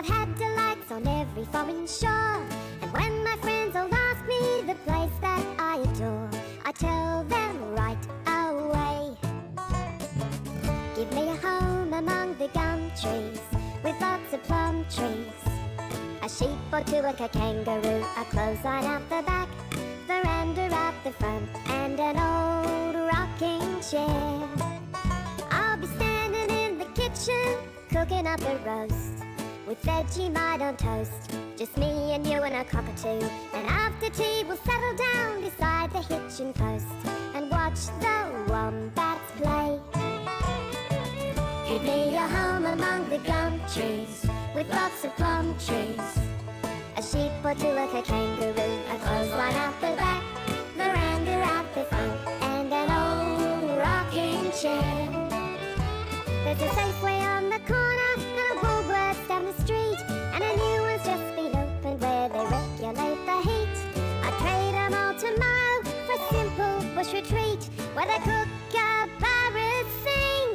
I've had delights on every foreign shore. And when my friends all ask me the place that I adore, I tell them right away. Give me a home among the gum trees, with lots of plum trees. A sheep or two, a kangaroo, a clothesline out the back, veranda out the front, and an old rocking chair. I'll be standing in the kitchen, cooking up a roast, with Vegemite on toast. Just me and you and a cockatoo. And after tea we'll settle down beside the hitching post and watch the wombats play. Give me a home among the gum trees, with lots of plum trees. A sheep or two, like a kangaroo, a clothesline out the back, veranda out the front, and an old rocking chair. There's a Safeway on the corner, and a Woolworths down the street, and a new one's just been opened where they regulate the heat. I'd trade 'em all tomorrow for a simple bush retreat, where the kookaburras sing.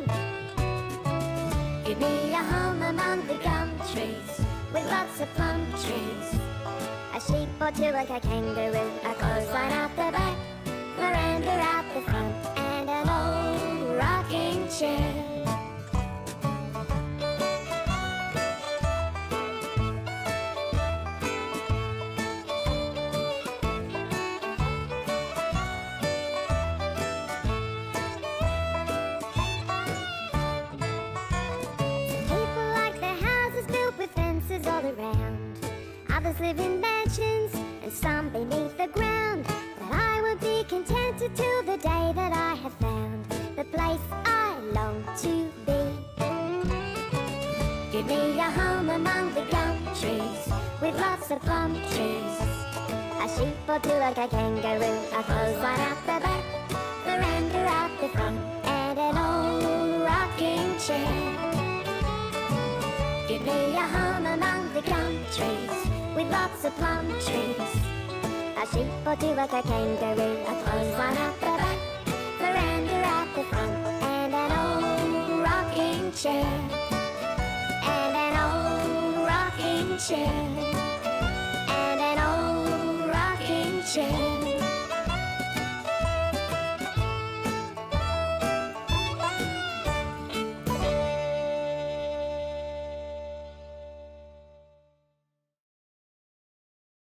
Give me a home among the gum trees, with lots of plum trees. A sheep or two, like a kangaroo, a clothesline out the back, veranda out the front, and an old rocking chair. People like their houses built with fences all around. Others live in mansions, and some beneath the ground. But I would be contented till the day that I have found the place I long to be. Give me a home among the gum trees, with lots of plum trees. A sheep or two, like a kangaroo, a clothesline out the back, veranda out the front, and an old rocking chair. Give me a home among the gum trees, with lots of plum trees. A sheep or two, like a kangaroo, a clothesline out the back, veranda out the front, and an old rocking chair. And an old rocking chair. And an old rocking chair.